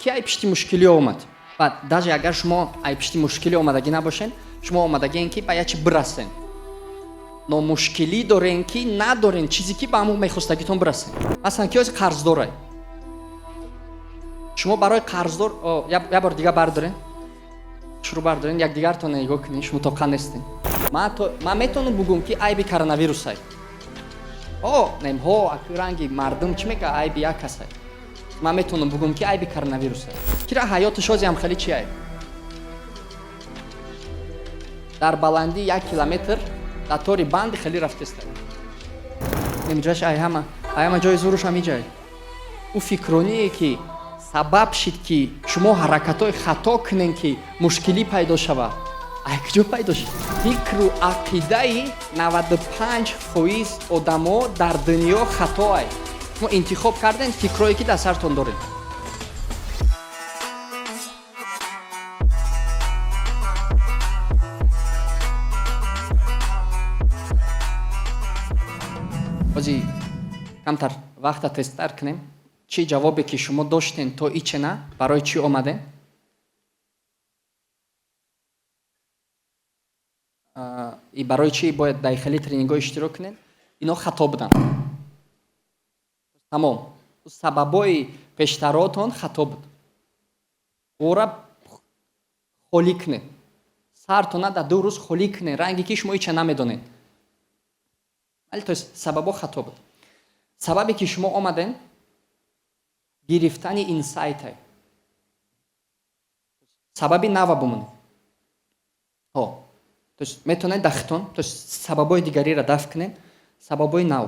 ки ай пишти мушкилӣ омад. Баъд даже агар шумо ай пишти мушкилӣ омадагӣ набошен, шумо омадагиен ки ба ячи бирасен. Но мушкилӣ дорен ки надорен чизе ки ба ҳамон мехостагитон бирасен. Масалан ки ози қарздор ай. шумо барои қарздор як бор дига бардорен. шуруъ бардорен, якдигартон нигоҳ кунед, шумо тоқа нестен. Ман метавонам бигӯм ки айби коронавирус ай. Немҳо акӯранги мардум чӣ мегӯяд айби як кас ай. Ман метавонам бигӯм ки айби коронавирус ай. Кира ҳаёти шози амхалӣ чӣ ай? дар баландии 1 километр қатори банди хеле рафтеста. Немиҷаш ай ҳама ҷои зуруш ҳамиҷай. Ӯ фикроние ки сабаб шид ки шумо ҳаракатҳои хато кунен ки мушкилӣ пайдо шавад. Ай куҷо пайдо шид? Фикру ақидаи 95% одамо дар дунё хато ай. Шумо интихоб карден фикрое ки дар сартон доред. ҳозир камтар вақта тесттар кунем. Чӣ ҷавобе ки шумо доштен то ичена барои чӣ омаден? И барои чӣ бояд дар хеле тренингҳо иштирок кунед? Ино хато буданд. Тамом. Сабабҳои пештаротон хато буд. Ора холӣ кунед. Сартона дар 2 рӯз холӣ кунед, ранге ки шумо ича намедонед. Вале то сабабҳо хато буд. Сабабе ки шумо омаден гирифтани инсайт ай. Сабаби нава бимонед. То есть метавонед дар хитон, то есть сабабҳои дигариро дафт кунед, сабабҳои нав.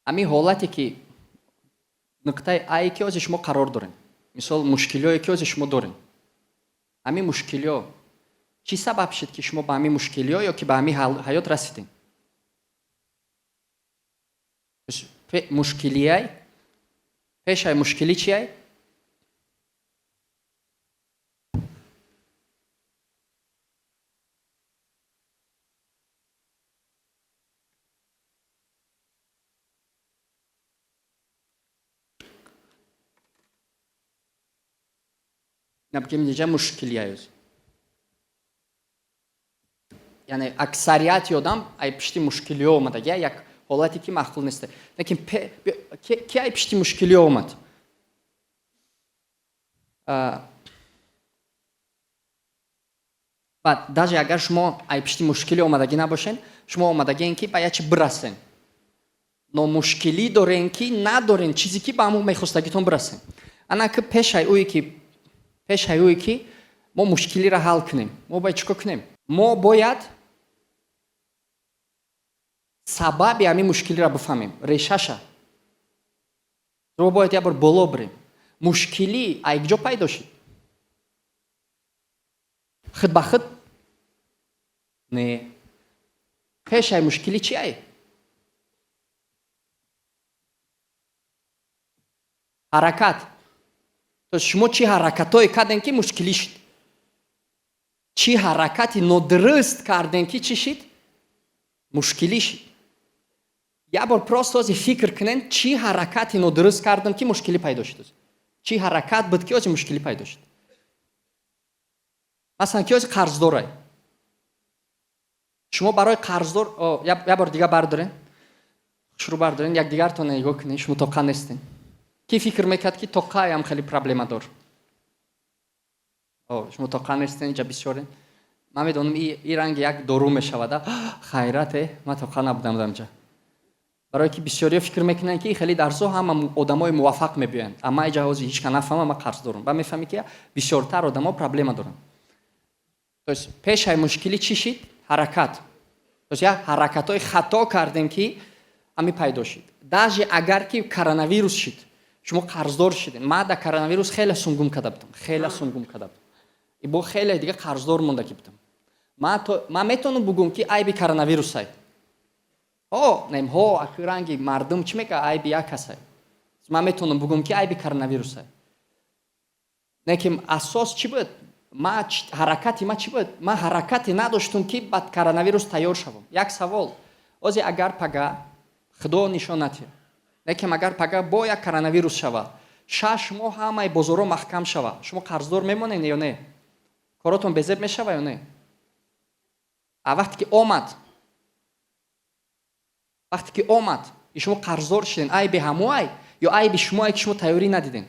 Ҳамин ҳолате ки нуқтаи ай ки ҳозир шумо қарор дорен. Мисол мушкилие ки ҳозир шумо дорен. Ҳамин мушкилиё чӣ сабаб шид ки шумо ба ҳамин мушкилиё ё ки ба ҳамин ҳаёт расидем? Мушкилӣ ай? Пешай мушкилӣ чӣ ай? Набгем диҷа мушкилӣ ай. Яъне аксарияти одам ай пишти мушкилиё омадаги як ҳолате ки маъқул нест. Лекин ки ай пишти мушкилиё омад? Баъд даже агар шумо ай пишти мушкилӣ омадагӣ набошен, шумо омадагиен ки ба ячи бирасен. Но мушкилӣ дорен ки надорен чизе ки ба ҳамон мехостагитон бирасен. Ана ки пешай ӯе ки мо мушкилиро ҳал кунем. Мо бояд чӣ кор кунем? Мо бояд сабаби ҳамин мушкилиро бифаҳмем, решаша. Мо бояд як бор боло бирем. Мушкилӣ ай куҷо пайдо шид? Хит ба хит? Не. Пешай мушкилӣ чӣ ай? ҳаракат. То шумо чӣ ҳаракатҳое карден ки мушкилӣ шид? Чӣ ҳаракати нодуруст карден ки чӣ шид? Мушкилӣ шид. Як бор просто ҳозир фикр кунен, чӣ ҳаракати нодуруст кардем ки мушкилӣ пайдо шид? Чӣ ҳаракат буд ки ҳозир мушкилӣ пайдо шид? Масалан ки ҳозир қарздор ай. Шумо барои қарздор як бор дига бардорен. Шуруъ бардорен, якдигартон нигоҳ кунед, шумо тоқа нестен. Ки фикр мекард ки тоқа ам хеле проблемадор. Шумо тоқа нестен, ҷа бисёре. Ман медонам ин ранги як дору мешавад. Хайрат ман тоқа набудам дамҷа. Барое ки бисёриё фикр мекунанд ки хеле дарсо ҳама одамои муваффақ мебиёянд. Амма иҷа ҳозир ҳеч ка нафаҳмам, ман қарздорам. Ба мефаҳмӣ ки бисёртар одамо проблема доранд. То есть пешай мушкилӣ чӣ шид? Ҳаракат. То есть як ҳаракатҳои хато кардем ки ҳамин пайдо шид. Даже агар ки коронавирус шид, шумо қарздор шидем. Ман дар коронавирус хеле сунгум карда будам. Бо хеле дига қарздор мондаги будам. Ман метавонам бигӯм ки айби коронавирус ай. Немҳо акӯранги мардум чӣ мегӯяд айби як кас ай. Ман метавонам бигӯм ки айби коронавирус ай. Лекин асос чӣ буд? Ҳаракати ман чӣ буд? Ман ҳаракате надоштам ки ба коронавирус тайёр шавам. Як савол. Ҳозир агар пага худо нишон натиҳад. Лекин агар пага бо як коронавирус шавад, 6 моҳ ҳамаи бозорҳо маҳкам шава. Шумо қарздор мемонед ё не? Коротон безеб мешава ё не? Вақте ки омад и шумо қарздор шуден, айби ҳамоай ё айби шумое ки шумо тайёрӣ надиден?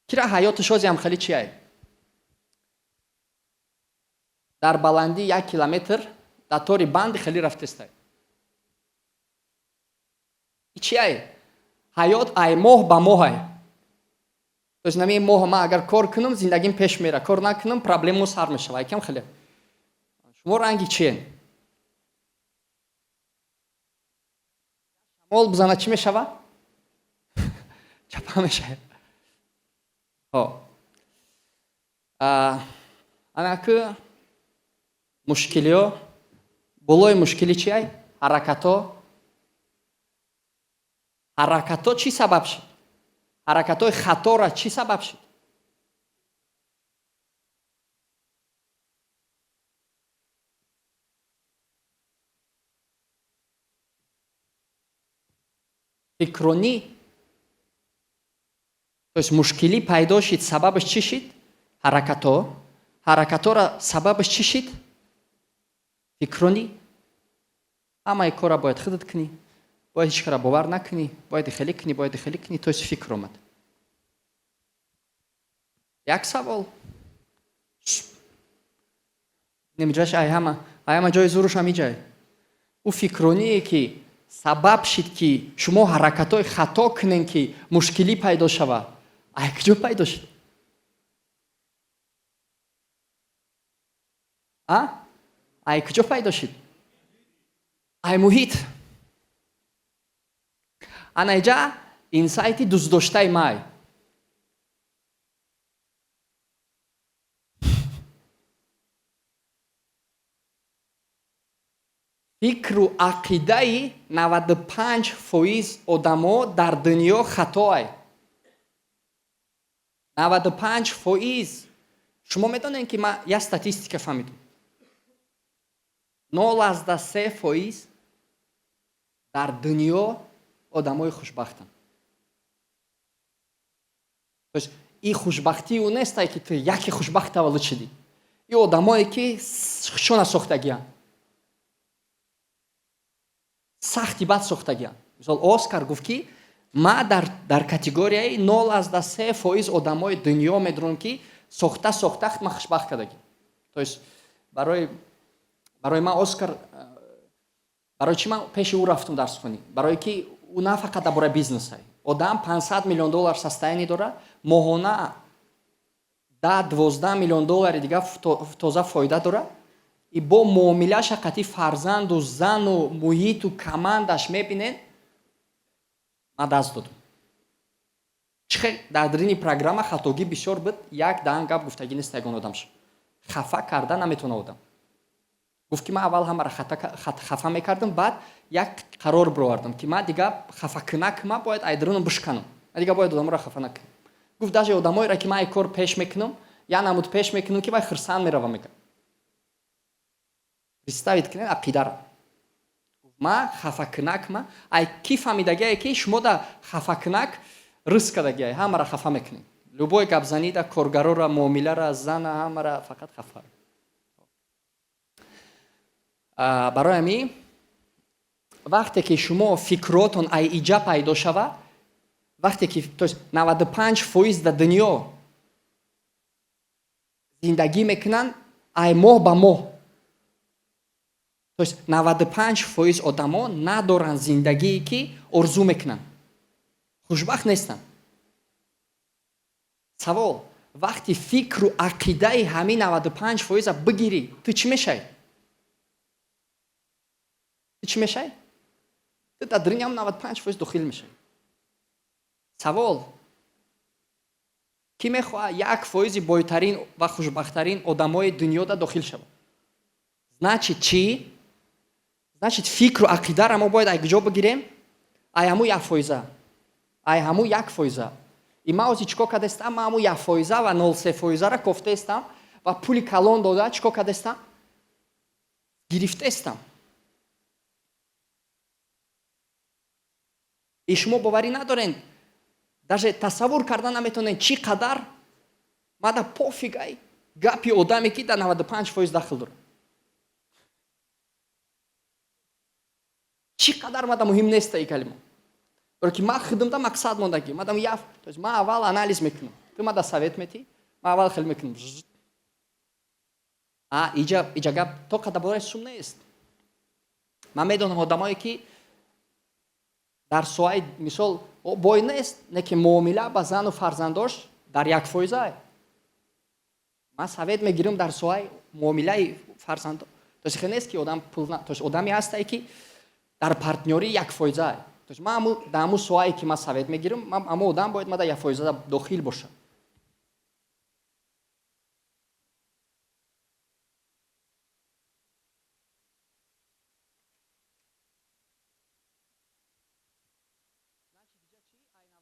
кира ҳаёти шози ҳамхелӣ чи ай? дар баландӣ 1 километр дар тори банди хелӣ рафтестай. И чи ай? ҳаёт ай моҳ ба моҳ ай. То есть нами моҳ ман агар кор кунам зиндагим пеш мера, кор накунам проблемамо сар мешава. Якам хеле. Шумо ранги чиен? Шамол бизана чӣ мешава? Чапа мешава. Ана ки мушкилиё болои мушкилӣ чи ай? ҳаракато чӣ сабаб шуд? ҳаракатҳои хатора чӣ сабаб шуд? фикрронӣ. То есть мушкилӣ пайдо шуд, сабабаш чӣ шуд? ҳаракатора сабабаш чӣ шуд? фикрронӣ. ҳамаи корра бояд худат кунӣ, бояд ҳеҷ кара бовар накунӣ, бояд ихелӣ кунӣ, бояд ихелӣ кунӣ, то есть фикр омад. Як савол. Немиҷаш ай ҳама ҷои зуруш ҳам иҷай. Ӯ фикрроние ки сабаб шуд ки шумо ҳаракатҳои хато кунен ки мушкилӣ пайдо шава. Ай куҷо пайдо шуд? Ай куҷо пайдо шуд? Ай муҳит. Ана иҷа инсайти дӯстдоштаи май. фикру ақидаи 95% одамо дар дунё хатоай. 95%. Шумо медонед ки ман як статистика фаҳмидам. 0.3% дар дунё одамои хушбахтанд. То есть и хушбахтии ӯ нестай ки ту яке хушбахт таваллуд шудӣ. И одамое ки шона сохтагианд. сахти бад сохтагианд. Мисол Оскар гуфт ки ман дар категорияи 0.3% одамои дунё медонам ки сохта ман хушбахт кардагиам. То есть барои ман Оскар, барои чӣ ман пеши ӯ рафтам дар сухонӣ? Барое ки ӯ на фақат дар бораи бизнес ай. Одам $500 миллион састаянӣ дора, моҳона $10-12 миллион дига тоза фоида дора. И бо муомилааш ҳақиқатӣ фарзанду зану муҳиту командаш мебинед, ман даст додам. Чихел дар дарини программа хатогӣ бисёр буд, як дан гап гуфтагӣ нест ягон одам шуд. Хафа карда наметавона одам. гуфт ки ман аввал ҳамаро хафа мекардам, баъд як қарор бировардам ки ман дига хафакунак ман бояд айдрону бишканам. Ман дига бояд одаморо хафа накунам. гуфт даже одамоеро ки ман ин кор пеш мекунам, я намуд пеш мекунам ки вай хурсанд меравам мекунам. представит кунед ақидаро. ман хафакунак ман ай ки фаҳмидагие ки шумо да хафакунак риск кардагие, ҳамаро хафа мекунед. любой гапзанида коргароро, муомиларо, зана ҳамаро фақат хафа. барои ҳамин вақте ки шумо фикротон ай иҷа пайдо шава, вақте ки 95% дар дунё зиндагӣ мекунанд ай моҳ ба моҳ. То есть 95% одамо надоранд зиндагие ки орзу мекунанд. хушбахт нестанд. савол, вақти фикру ақидаи ҳамин 95% бигирӣ, ту чӣ мешавӣ? Чӣ мешавӣ? Ту дар дуням 95% дохил мешавӣ. Савол, ки мехоҳад 1% бойтарин ва хушбахттарин одамои дунёда дохил шавад? Значит чӣ? Значит фикру ақидаро мо бояд ай куҷо бигирем? Ай ҳамун 1%. Ай ҳамун 1%. И ман ҳозир чӣ кор кардастам? Ман ҳамун 1% ва 0.3%-ро кофтаистам ва пули калон дода чӣ кор кардастам? Гирифтаистам. И шумо боварӣ надоред, даже тасаввур карда наметонед чӣ қадар мада пофиг ай гапи одаме ки дар 95% дахл дорад. чӣ қадар мада муҳим нест ин калима. Барки ман хидмата мақсад мондаги мадам яф то есть ман аввал анализ мекунам. Ту мада совет метӣ, ман аввал хел мекунам. Иҷа гап то қадар бораи сум нест. Ман медонам одамое ки дар соаи мисол бой нест, не ки муомила ба зану фарзандош дар 1%. Ман совет мегирам дар соаи муомилаи фарзандо. То есть хел нест ки одам пул то есть одаме ҳастай ки дар партнёрӣ 1%. То есть ман дар ҳамун соае ки ман совет мегирам, ҳамун одам бояд мада 1% дохил бошад.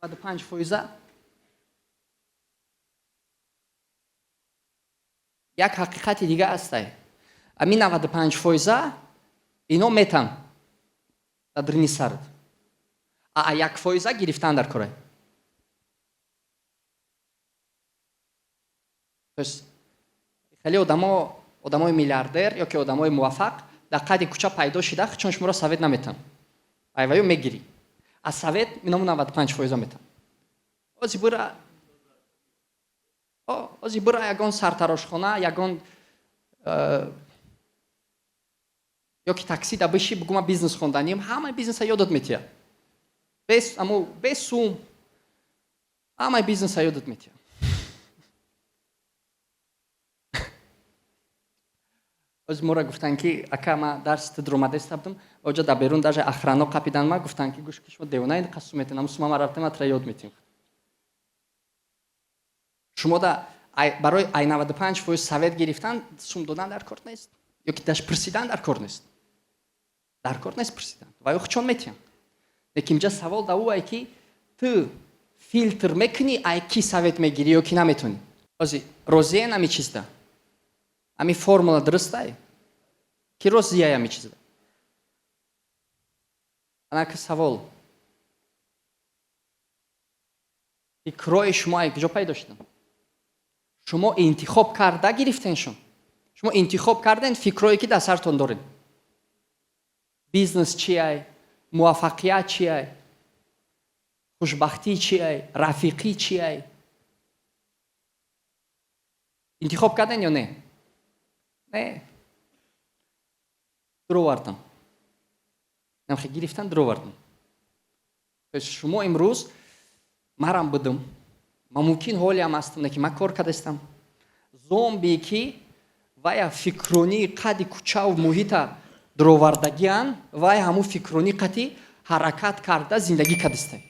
Ай 95% як ҳақиқати дига ҳастай. Амин 95% ино метан дар дрини сард. 1% гирифтан дар кора. То есть хеле одамои миллиардер ёки одамои муваффақ дар қади кӯча пайдо шуда чун шуморо совет наметан. Айваю мегирӣ. А совет иному 95% метан. Ози бура ягон сартарошхона, ягон ёки такси да биши бугума бизнес хонданим, ҳамаи бизнеса ёдат метия. Без сум ҳамаи бизнеса ёдат метия. ози мора гуфтан ки ака ма дарси тидромадест абдум оҷа да берун даже ахрано қапидан ма гуфтан ки гӯш ки шумо девона ин қасу метен аму сума рафтем атра ёд метем. шумо да барои ай 95% совет гирифтан сум додан дар кор нест ёки даш пирсидан дар кор нест. Дар кор нест пирсидан. Ва ё чон метем. лекин ҷа савол да ӯ ай ки ту филтр мекунӣ ай ки совет мегирӣ ёки наметонӣ. ози розиен ами чизда. Ами формула дурустай? Ки розия ами чизда. Анака савол. Икрои шумо ай куҷо пайдо шуданд? шумо интихоб карда гирифтеншон. шумо интихоб карден фикрое ки дар сартон доред. бизнес чи ай? муваффақият чи ай? хушбахтӣ чи ай? рафиқӣ чи ай? интихоб карден ё не? Не. дуровардам. намхе гирифтан дуровардам. то есть шумо имрӯз марам будам. Ман мумкин ҳолиам ҳастам, не ки ман кор кардастам. зомби ки вая фикрунии қади кӯчаву муҳита дуровардагиан, вай ҳамун фикрунӣ қати ҳаракат карда зиндагӣ кардастай.